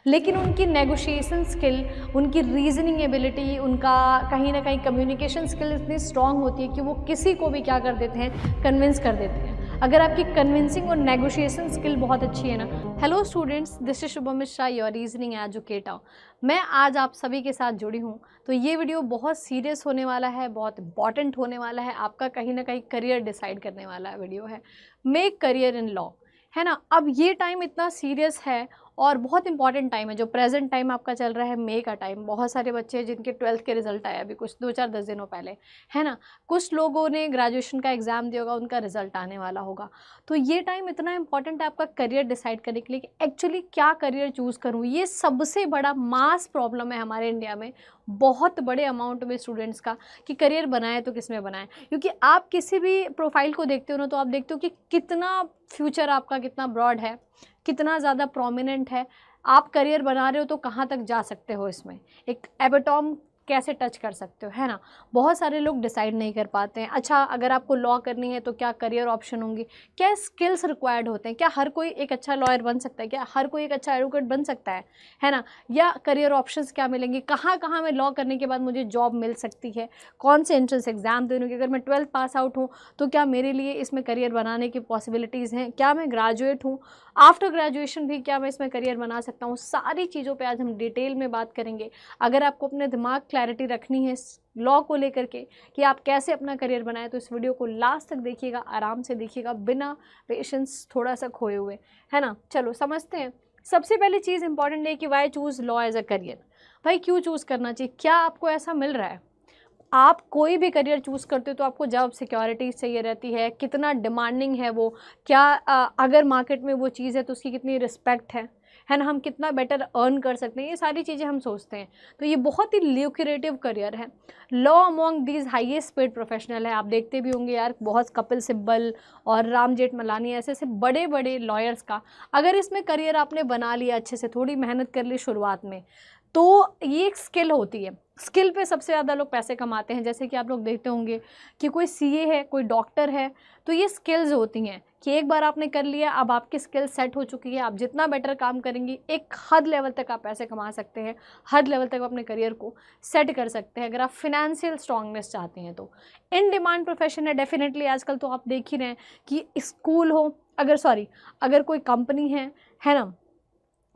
लेकिन उनकी negotiation skill, उनकी रीजनिंग एबिलिटी, उनका कहीं ना कहीं कम्युनिकेशन स्किल इतनी स्ट्रांग होती है कि वो किसी को भी क्या कर देते हैं, कन्विंस कर देते हैं। अगर आपकी कन्विंसिंग और नेगोशिएशन स्किल बहुत अच्छी है ना। Hello students, this is Shubham Mishra, your reasoning educator. मैं आज आप सभी के साथ जुड़ी हूँ। तो ये वीडियो बहुत सीरियस होने वाला है, बहुत इंपॉर्टेंट होने वाला है, आपका कहीं ना कहीं करियर डिसाइड करने वाला वीडियो है। मेक करियर इन लॉ, है ना। अब ये टाइम इतना सीरियस है और बहुत इंपॉर्टेंट टाइम है जो प्रेजेंट टाइम आपका चल रहा है, मई का टाइम। बहुत सारे बच्चे हैं जिनके 12th के रिजल्ट आए अभी कुछ 2-4-10 दिनों पहले, है ना। कुछ लोगों ने ग्रेजुएशन का एग्जाम दिया होगा, उनका रिजल्ट आने वाला होगा। तो ये टाइम इतना इंपॉर्टेंट है आपका करियर डिसाइड करने के लिए कि एक्चुअली क्या करियर चूज़ करूँ। ये सबसे बड़ा मास प्रॉब्लम है हमारे इंडिया में, बहुत बड़े अमाउंट में स्टूडेंट्स का, कि करियर बनाए तो किस में बनाएं। क्योंकि आप किसी भी प्रोफाइल को देखते हो ना, तो आप देखते हो कि कितना फ्यूचर आपका कितना ब्रॉड है, कितना ज़्यादा प्रोमिनेंट है। आप करियर बना रहे हो तो कहाँ तक जा सकते हो, इसमें एक एटॉम कैसे टच कर सकते हो, है ना। बहुत सारे लोग डिसाइड नहीं कर पाते हैं। अच्छा, अगर आपको लॉ करनी है तो क्या करियर ऑप्शन होंगे, क्या स्किल्स रिक्वायर्ड होते हैं, क्या हर कोई एक अच्छा लॉयर बन सकता है, क्या हर कोई एक अच्छा एडवोकेट बन सकता है ना। या करियर ऑप्शंस क्या मिलेंगे, कहाँ कहाँ मैं लॉ करने के बाद मुझे जॉब मिल सकती है, कौन से एंट्रेंस एग्जाम देने की, अगर मैं 12th पास आउट हूँ तो क्या मेरे लिए इसमें करियर बनाने की पॉसिबिलिटीज़ हैं, क्या मैं ग्रेजुएट हूँ, आफ्टर ग्रेजुएशन भी क्या मैं इसमें करियर बना सकता हूँ। सारी चीज़ों पे आज हम डिटेल में बात करेंगे। अगर आपको अपने दिमाग क्लैरिटी रखनी है लॉ को लेकर के कि आप कैसे अपना करियर बनाएं, तो इस वीडियो को लास्ट तक देखिएगा, आराम से देखिएगा, बिना पेशेंस थोड़ा सा खोए हुए, है ना। चलो समझते हैं। सबसे पहली चीज़ इंपॉर्टेंट है कि why choose law as a career. भाई क्यों चूज़ करना चाहिए, क्या आपको ऐसा मिल रहा है। आप कोई भी करियर चूज़ करते हो तो आपको जॉब सिक्योरिटी चाहिए रहती है, कितना डिमांडिंग है वो, क्या अगर मार्केट में वो चीज़ है तो उसकी कितनी रिस्पेक्ट है ना, हम कितना बेटर अर्न कर सकते हैं, ये सारी चीज़ें हम सोचते हैं। तो ये बहुत ही ल्यूक्रेटिव करियर है। Law among these highest paid professional है। आप देखते भी होंगे यार, बहुत कपिल सिब्बल और राम जेठमलानी ऐसे ऐसे बड़े बड़े लॉयर्स का, अगर इसमें करियर आपने बना लिया अच्छे से, थोड़ी मेहनत कर ली शुरुआत में, तो ये एक स्किल होती है। स्किल पे सबसे ज़्यादा लोग पैसे कमाते हैं। जैसे कि आप लोग देखते होंगे कि कोई सीए है, कोई डॉक्टर है, तो ये स्किल्स होती हैं कि एक बार आपने कर लिया, अब आपकी स्किल सेट हो चुकी है, आप जितना बेटर काम करेंगी एक हद लेवल तक आप पैसे कमा सकते हैं, हद लेवल तक अपने करियर को सेट कर सकते हैं, अगर आप फिनेंशियल स्ट्रांगनेस चाहते हैं तो। इन डिमांड प्रोफेशन है डेफिनेटली। आजकल तो आप देख ही रहे हैं कि स्कूल हो, अगर कोई कंपनी है ना,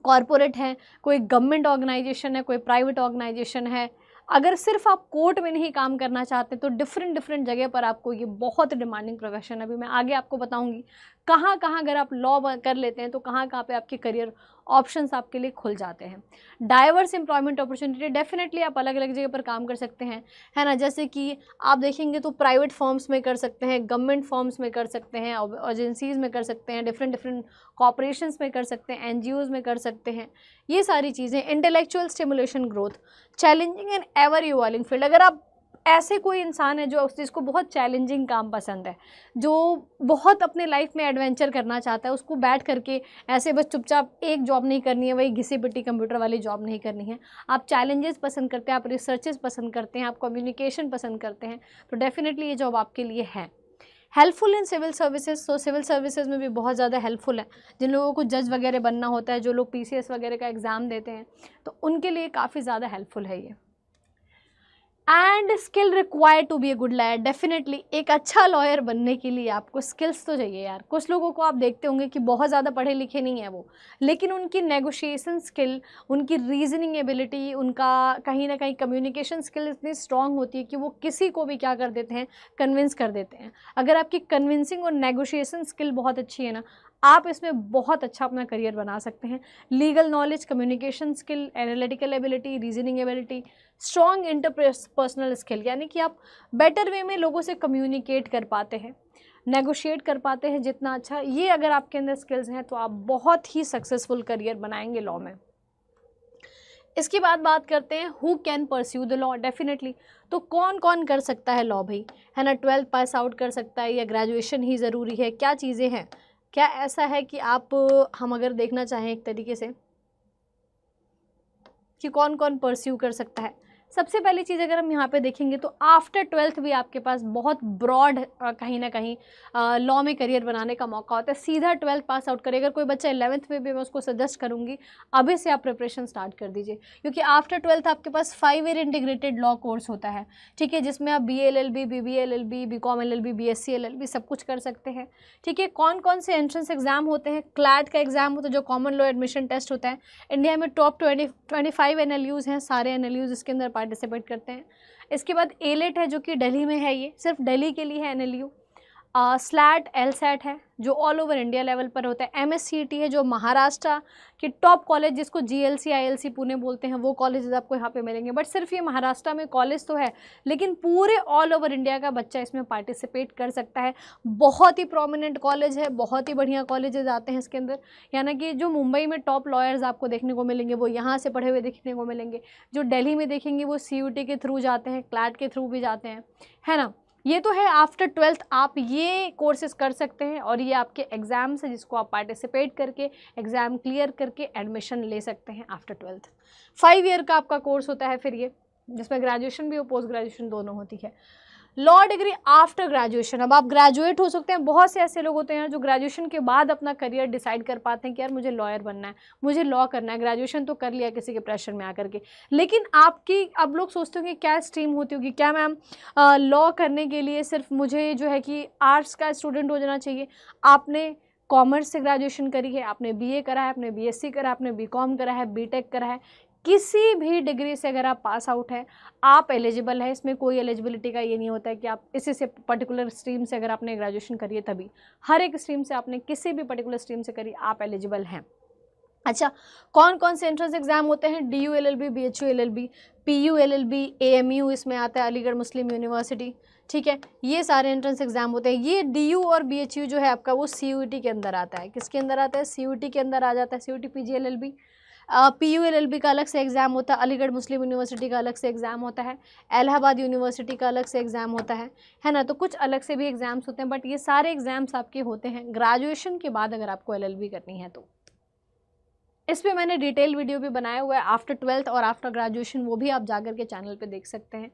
कॉरपोरेट है, कोई गवर्नमेंट ऑर्गेनाइजेशन है, कोई प्राइवेट ऑर्गेनाइजेशन है, अगर सिर्फ आप कोर्ट में नहीं काम करना चाहते तो डिफरेंट डिफरेंट जगह पर आपको, ये बहुत डिमांडिंग प्रोफेशन है। अभी मैं आगे आपको बताऊंगी कहाँ कहाँ अगर आप लॉ कर लेते हैं तो कहाँ कहाँ पे आपके करियर ऑप्शंस आपके लिए खुल जाते हैं। डाइवर्स एम्प्लॉयमेंट अपॉर्चुनिटी, डेफिनेटली आप अलग अलग जगह पर काम कर सकते हैं, है ना। जैसे कि आप देखेंगे तो प्राइवेट फर्म्स में कर सकते हैं, गवर्नमेंट फर्म्स में कर सकते हैं, एजेंसीज में कर सकते हैं, डिफरेंट डिफरेंट कॉर्पोरेशंस में कर सकते हैं, एनजीओज में कर सकते हैं। ये सारी चीज़ें। Intellectual stimulation growth, challenging and ever evolving field. अगर आप ऐसे कोई इंसान है जो उस चीज़ को बहुत चैलेंजिंग काम पसंद है, जो बहुत अपने लाइफ में एडवेंचर करना चाहता है, उसको बैठ करके ऐसे बस चुपचाप एक जॉब नहीं करनी है, वही घिसी पिटी कंप्यूटर वाली जॉब नहीं करनी है, आप चैलेंजेस पसंद करते हैं, आप रिसर्चेस पसंद करते हैं, आप कम्युनिकेशन पसंद करते हैं, तो डेफिनेटली ये जॉब आपके लिए है। हेल्पफुल इन सिविल सर्विसेज, तो सिविल सर्विसेज में भी बहुत ज़्यादा हेल्पफुल है। जिन लोगों को जज वगैरह बनना होता है, जो लोग पीसीएस वगैरह का एग्ज़ाम देते हैं, तो उनके लिए काफ़ी ज़्यादा हेल्पफुल है ये। And skill required to be a good lawyer, definitely एक अच्छा लॉयर बनने के लिए आपको स्किल्स तो चाहिए यार। कुछ लोगों को आप देखते होंगे कि बहुत ज़्यादा पढ़े लिखे नहीं है वो, लेकिन उनकी नेगोशिएशन स्किल, उनकी रीजनिंग एबिलिटी, उनका कहीं ना कहीं कम्युनिकेशन स्किल इतनी स्ट्रांग होती है कि वो किसी को भी क्या कर देते हैं, कन्विंस कर देते हैं। अगर आपकी कन्विंसिंग और नेगोशिएशन स्किल बहुत अच्छी है ना, आप इसमें बहुत अच्छा अपना करियर बना सकते हैं। Legal knowledge, communication skill, analytical ability, reasoning ability, strong interpersonal skill, यानी कि आप बेटर वे में लोगों से कम्युनिकेट कर पाते हैं, नेगोशिएट कर पाते हैं जितना अच्छा, ये अगर आपके अंदर स्किल्स हैं तो आप बहुत ही सक्सेसफुल करियर बनाएंगे लॉ में। इसके बाद बात करते हैं who can pursue the law. Definitely, तो कौन कौन कर सकता है लॉ भाई, है ना। 12th पास आउट कर सकता है या ग्रेजुएशन ही ज़रूरी है, क्या चीज़ें हैं, क्या ऐसा है कि आप, हम अगर देखना चाहें एक तरीके से कि कौन कौन परस्यू कर सकता है, सबसे पहली चीज़ अगर हम यहाँ पे देखेंगे तो आफ्टर 12th भी आपके पास बहुत ब्रॉड कहीं ना कहीं लॉ में करियर बनाने का मौका होता है। सीधा 12th पास आउट करें, अगर कोई बच्चा 11th में भी, मैं उसको सजेस्ट करूँगी अभी से आप प्रिपरेशन स्टार्ट कर दीजिए, क्योंकि आफ्टर 12th आपके पास 5 ईयर इंटीग्रेटेड लॉ कोर्स होता है, ठीक है, जिसमें आप BA LLB, BBA LLB, BCom LLB, BSc LLB सब कुछ कर सकते हैं, ठीक है। कौन कौन से एंट्रेंस एग्जाम होते हैं? क्लैट का एग्जाम होता है जो कॉमन लॉ एडमिशन टेस्ट होता है। इंडिया में टॉप 25 NLUs हैं, सारे NLUs इसके अंदर पार्टिसिपेट करते हैं। इसके बाद एलेट है जो कि दिल्ली में है, ये सिर्फ दिल्ली के लिए है NLU। स्लैट LSAT है जो ऑल ओवर इंडिया लेवल पर होता है। MSCT है जो महाराष्ट्र के टॉप कॉलेज जिसको GLC ILC पुणे बोलते हैं वो कॉलेजेस आपको यहाँ पे मिलेंगे। बट सिर्फ ये महाराष्ट्र में कॉलेज तो है, लेकिन पूरे ऑल ओवर इंडिया का बच्चा इसमें पार्टिसिपेट कर सकता है। बहुत ही प्रोमिनेंट कॉलेज है, बहुत ही बढ़िया कॉलेजेस आते हैं इसके अंदर, यानी कि जो मुंबई में टॉप लॉयर्स आपको देखने को मिलेंगे वो यहाँ से पढ़े हुए देखने को मिलेंगे, जो दिल्ली में देखेंगे वो CUT के थ्रू जाते हैं, क्लैट के थ्रू भी जाते हैं, है ना। ये तो है आफ्टर 12th आप ये कोर्सेज कर सकते हैं और ये आपके एग्ज़ाम्स है जिसको आप पार्टिसिपेट करके एग्ज़ाम क्लियर करके एडमिशन ले सकते हैं आफ्टर 12th। 5 ईयर का आपका कोर्स होता है फिर ये, जिसमें ग्रेजुएशन भी और पोस्ट ग्रेजुएशन दोनों होती है। लॉ डिग्री आफ्टर ग्रेजुएशन, अब आप ग्रेजुएट हो सकते हैं। बहुत से ऐसे लोग होते हैं जो ग्रेजुएशन के बाद अपना करियर डिसाइड कर पाते हैं कि यार मुझे लॉयर बनना है, मुझे लॉ करना है, ग्रेजुएशन तो कर लिया किसी के प्रेशर में आकर के, लेकिन आपकी अब लोग सोचते होंगे क्या स्ट्रीम होती होगी, क्या मैम लॉ करने के लिए सिर्फ मुझे जो है कि आर्ट्स का स्टूडेंट हो जाना चाहिए? आपने कॉमर्स से ग्रेजुएशन करी है, आपने BA करा है, आपने BSc करा है, आपने BCom करा है, BTech करा है, किसी भी डिग्री से अगर आप पास आउट है आप एलिजिबल है। इसमें कोई एलिजिबिलिटी का ये नहीं होता है कि आप इसी से पर्टिकुलर स्ट्रीम से अगर आपने ग्रेजुएशन करी है तभी, हर एक स्ट्रीम से आपने किसी भी पर्टिकुलर स्ट्रीम से करी आप एलिजिबल हैं। अच्छा, कौन कौन से एंट्रेंस एग्जाम होते हैं? DU LLB, BHU LLB, PU LLB, AMU इसमें आता है, अलीगढ़ मुस्लिम यूनिवर्सिटी, ठीक है, ये सारे एंट्रेंस एग्जाम होते हैं। ये DU और BHU जो है आपका वो CUT के अंदर आता है। किसके अंदर आता है? CUT के अंदर आ जाता है। CUT PG LLB। PU LLB का अलग से एग्ज़ाम होता है, अलीगढ़ मुस्लिम यूनिवर्सिटी का अलग से एग्ज़ाम होता है, इलाहाबाद यूनिवर्सिटी का अलग से एग्ज़ाम होता है ना। तो कुछ अलग से भी एग्ज़ाम्स होते हैं, बट ये सारे एग्ज़ाम्स आपके होते हैं ग्रेजुएशन के बाद अगर आपको LLB करनी है तो। इस पर मैंने डिटेल वीडियो भी बनाया हुआ है आफ्टर 12th और आफ्टर ग्रेजुएशन, वो भी आप जाकर के चैनल पे देख सकते हैं,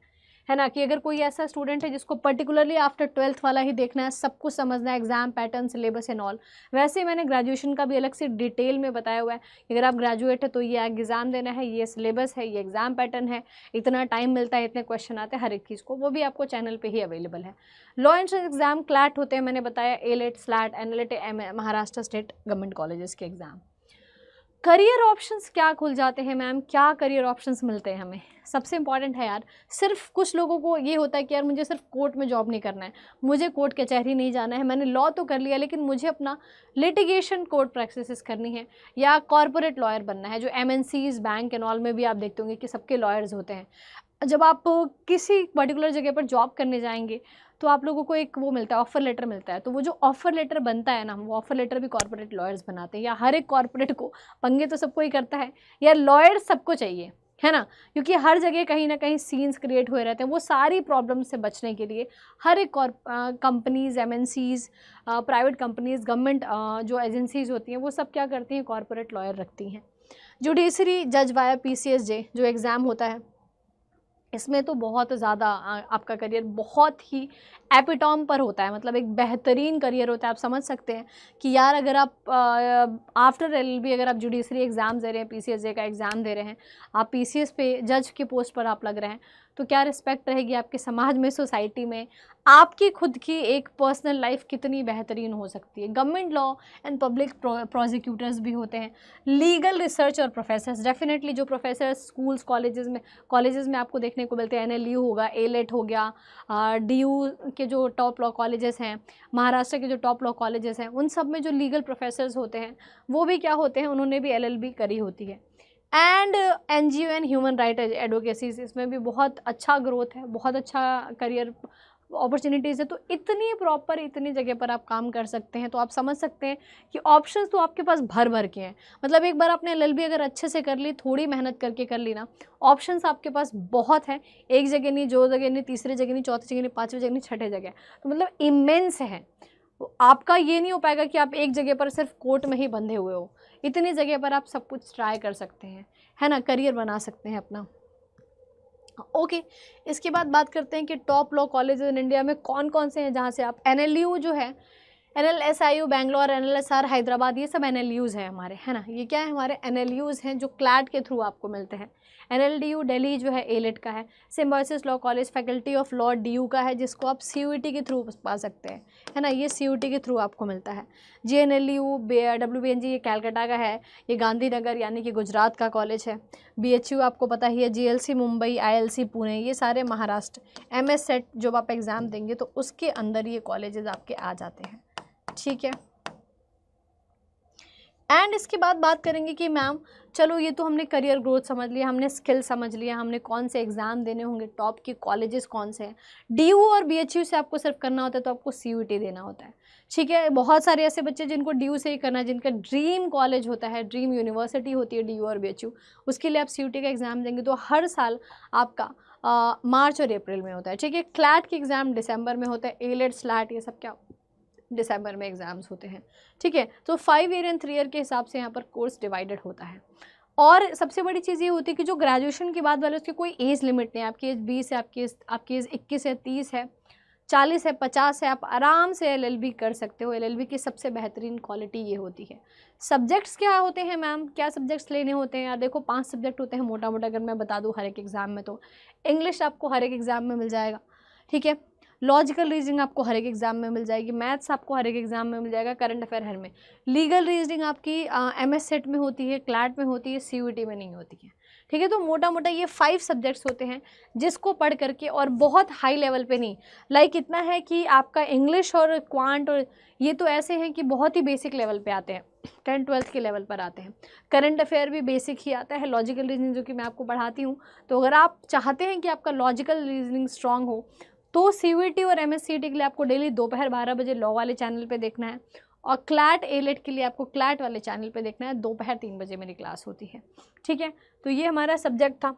है ना। कि अगर कोई ऐसा स्टूडेंट है जिसको पर्टिकुलरली आफ्टर 12th वाला ही देखना है, सब कुछ समझना है, exam pattern, syllabus and all, वैसे ही मैंने ग्रेजुएशन का भी अलग से डिटेल में बताया हुआ है कि अगर आप ग्रेजुएट है तो ये एग्ज़ाम देना है, ये सिलेबस है, ये एग्ज़ाम पैटर्न है, इतना टाइम मिलता है, इतने क्वेश्चन आते हैं, हर एक चीज़ को वो भी आपको चैनल पर ही अवेलेबल है। लॉ एंट्रेंस एग्जाम क्लैट होते हैं, मैंने बताया, AILET, SLAT, NLAT, Maharashtra state government colleges के एग्ज़ाम। करियर ऑप्शंस क्या खुल जाते हैं मैम, क्या करियर ऑप्शंस मिलते हैं हमें? सबसे इंपॉर्टेंट है यार, सिर्फ कुछ लोगों को ये होता है कि यार मुझे सिर्फ कोर्ट में जॉब नहीं करना है, मुझे कोर्ट कचहरी नहीं जाना है, मैंने लॉ तो कर लिया लेकिन मुझे अपना लिटिगेशन कोर्ट प्रैक्टिसेस करनी है या कॉर्पोरेट लॉयर बनना है। जो MNCs, बैंक एंड ऑल में भी आप देखते होंगे कि सबके लॉयर्स होते हैं। जब आप किसी पर्टिकुलर जगह पर जॉब करने जाएंगे तो आप लोगों को एक वो मिलता है, ऑफर लेटर मिलता है, तो वो जो ऑफर लेटर बनता है ना, वो ऑफर लेटर भी कॉर्पोरेट लॉयर्स बनाते हैं, या हर एक कॉर्पोरेट को, पंगे तो सबको ही करता है यार, लॉयर सबको चाहिए, है ना, क्योंकि हर जगह कहीं ना कहीं सीन्स क्रिएट हुए रहते हैं। वो सारी प्रॉब्लम से बचने के लिए हर एक companies, MNCs, private companies, government जो एजेंसीज़ होती हैं वो सब क्या करती हैं, कॉर्पोरेट लॉयर रखती हैं। जुडिशरी जज वाया PCSJ जो एग्ज़ाम होता है, इसमें तो बहुत ज़्यादा आपका करियर बहुत ही एपिटॉम पर होता है, मतलब एक बेहतरीन करियर होता है। आप समझ सकते हैं कि यार अगर आप आफ्टर LLB अगर आप जुडिशरी एग्ज़ाम दे रहे हैं, PCSJ का एग्ज़ाम दे रहे हैं, आप PCS पे जज की पोस्ट पर आप लग रहे हैं, तो क्या रिस्पेक्ट रहेगी आपके समाज में, सोसाइटी में, आपकी खुद की एक पर्सनल लाइफ कितनी बेहतरीन हो सकती है। Government law and public prosecutors भी होते हैं, लीगल रिसर्च और प्रोफेसर्स, डेफिनेटली जो प्रोफेसर्स स्कूल्स, कॉलेजेस में आपको देखने को मिलते हैं, NLU होगा, एलेट हो गया, DU के जो टॉप लॉ कॉलेजेस हैं, महाराष्ट्र के जो टॉप लॉ कॉलेजेस हैं, उन सब में जो लीगल प्रोफेसर्स होते हैं वो भी क्या होते हैं, उन्होंने भी LLB करी होती है। And NGO and human right advocacies, इसमें भी बहुत अच्छा ग्रोथ है, बहुत अच्छा करियर अपॉर्चुनिटीज़ है। तो इतनी प्रॉपर, इतनी जगह पर आप काम कर सकते हैं, तो आप समझ सकते हैं कि ऑप्शंस तो आपके पास भर भर के हैं। मतलब एक बार आपने LLB अगर अच्छे से कर ली, थोड़ी मेहनत करके कर ली ना, ऑप्शंस आपके पास बहुत है, एक जगह नहीं, दो जगह नहीं, तीसरी जगह नहीं, चौथी जगह नहीं, पाँचवीं जगह नहीं, छठे जगह, तो मतलब इमेंस है। आपका ये नहीं हो पाएगा कि आप एक जगह पर सिर्फ कोर्ट में ही बंधे हुए हो, इतनी जगह पर आप सब कुछ ट्राई कर सकते हैं, है ना, करियर बना सकते हैं अपना। ओके इसके बाद बात करते हैं कि top law colleges in India में कौन कौन से हैं जहाँ से आप NLU जो है, NLSIU बैंगलोर, NLSR हैदराबाद, ये सब NLUs हैं हमारे, है ना। ये क्या है, हमारे NLUs हैं जो क्लैट के थ्रू आपको मिलते हैं। NLDU दिल्ली जो है एलिट का है। Symbiosis law college faculty of law DU का है, जिसको आप CUET के थ्रू पा सकते हैं, है ना। ये CUET के थ्रू आपको मिलता है। GNLU WBNG ये कैलकाटा का है, ये गांधीनगर यानी कि गुजरात का कॉलेज है। BHU आपको पता ही है, GLC मुंबई, ILC पुणे, ये सारे महाराष्ट्र। MS सेट जब आप एग्ज़ाम देंगे तो उसके अंदर ये कॉलेजेस आपके आ जाते हैं, ठीक है। एंड इसके बाद बात करेंगे कि मैम चलो ये तो हमने करियर ग्रोथ समझ लिया, हमने स्किल समझ लिया, हमने कौन से एग्ज़ाम देने होंगे, टॉप के कॉलेजेस कौन से हैं। DU और BHU से आपको सिर्फ करना होता है तो आपको CUET देना होता है, ठीक है। बहुत सारे ऐसे बच्चे जिनको DU से ही करना है, जिनका ड्रीम कॉलेज होता है, ड्रीम यूनिवर्सिटी होती है DU और BHU, उसके लिए आप CUET का एग्ज़ाम देंगे तो हर साल आपका मार्च और अप्रैल में होता है, ठीक है। क्लैट के एग्ज़ाम दिसंबर में होता है, एलेट स्लैट ये सब क्या दिसंबर में एग्ज़ाम्स होते हैं, ठीक है। तो 5 ईयर एंड 3 ईयर के हिसाब से यहाँ पर कोर्स डिवाइडेड होता है। और सबसे बड़ी चीज़ ये होती है कि जो ग्रेजुएशन के बाद वाले उसकी कोई एज लिमिट नहीं है। आपकी एज 20 है, आपकी एज 21 है, 30 है, 40 है, 50 है, आप आराम से LLB कर सकते हो। LLB की सबसे बेहतरीन क्वालिटी ये होती है। सब्जेक्ट्स क्या होते हैं मैम, क्या सब्जेक्ट्स लेने होते हैं यार, देखो 5 सब्जेक्ट होते हैं मोटा मोटा, अगर मैं बता दूँ हर एक एग्ज़ाम में, तो इंग्लिश आपको हर एक एग्ज़ाम में मिल जाएगा, ठीक है। लॉजिकल रीजनिंग आपको हर एक एग्ज़ाम में मिल जाएगी, मैथ्स आपको हर एक एग्ज़ाम में मिल जाएगा, करंट अफेयर हर में। लीगल रीजनिंग आपकी MS सेट में होती है, क्लैट में होती है, CUET में नहीं होती है, ठीक है। तो मोटा मोटा ये 5 सब्जेक्ट्स होते हैं जिसको पढ़ करके, और बहुत हाई लेवल पे नहीं, लाइक इतना है कि आपका इंग्लिश और क्वांट और ये तो ऐसे हैं कि बहुत ही बेसिक लेवल पे आते हैं, 10th-12th के लेवल पर आते हैं। करंट अफेयर भी बेसिक ही आता है, लॉजिकल रीजनिंग जो कि मैं आपको पढ़ाती हूँ। तो अगर आप चाहते हैं कि आपका लॉजिकल रीजनिंग स्ट्रांग हो तो CUET और MSCT के लिए आपको डेली दोपहर 12 बजे लॉ वाले चैनल पे देखना है, और क्लैट एलेट के लिए आपको क्लैट वाले चैनल पे देखना है, दोपहर 3 बजे मेरी क्लास होती है, ठीक है। तो ये हमारा सब्जेक्ट था,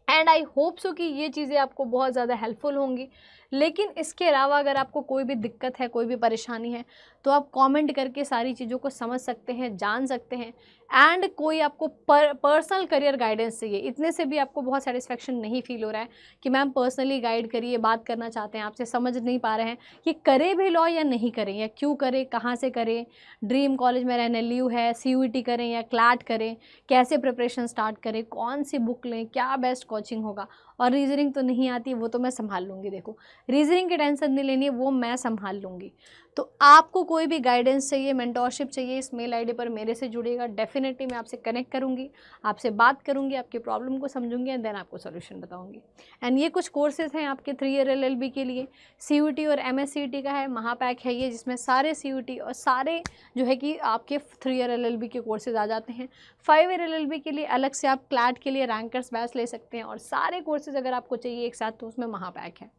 एंड आई होप सो कि ये चीज़ें आपको बहुत ज़्यादा हेल्पफुल होंगी। लेकिन इसके अलावा अगर आपको कोई भी दिक्कत है, कोई भी परेशानी है, तो आप कमेंट करके सारी चीज़ों को समझ सकते हैं, जान सकते हैं। एंड कोई आपको पर्सनल करियर गाइडेंस चाहिए, इतने से भी आपको बहुत सेटिस्फेक्शन नहीं फील हो रहा है कि मैम पर्सनली गाइड करिए, बात करना चाहते हैं आपसे, समझ नहीं पा रहे हैं कि करें भी लॉ या नहीं करें, या क्यों करें, कहाँ से करें, ड्रीम कॉलेज में NLU है, CUET करें या क्लैट करें, कैसे प्रिपरेशन स्टार्ट करें, कौन सी बुक लें, क्या बेस्ट कोचिंग होगा, और रीजनिंग तो नहीं आती, वो तो मैं संभाल लूँगी, देखो रीजनिंग की टेंशन नहीं लेनी है, वो मैं संभाल लूँगी। तो आपको कोई भी गाइडेंस चाहिए, मेंटोरशिप चाहिए, इस मेल ID पर मेरे से जुड़िएगा, डेफिनेटली मैं आपसे कनेक्ट करूँगी, आपसे बात करूँगी, आपकी प्रॉब्लम को समझूंगी, एंड देन आपको सोल्यूशन बताऊँगी। एंड ये कुछ कोर्सेज हैं आपके 3 ईयर LLB के लिए, CUET और MSCT का है, महापैक है ये, जिसमें सारे CUET और सारे जो है कि आपके 3 ईयर LLB के कोर्सेज आ जाते हैं। 5 ईयर LLB के लिए अलग से आप क्लैट के लिए रैंकर्स बैच ले सकते हैं, और सारे कोर्सेज अगर आपको चाहिए एक साथ तो उसमें महापैक है।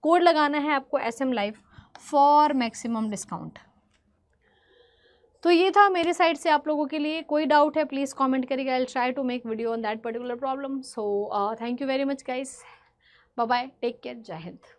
कोड लगाना है आपको SM Live for maximum discount. तो ये था मेरे साइड से आप लोगों के लिए। कोई डाउट है प्लीज़ कमेंट करिएगा, I will try to make video on that particular problem. So thank you very much guys, bye bye, take care, जय हिंद।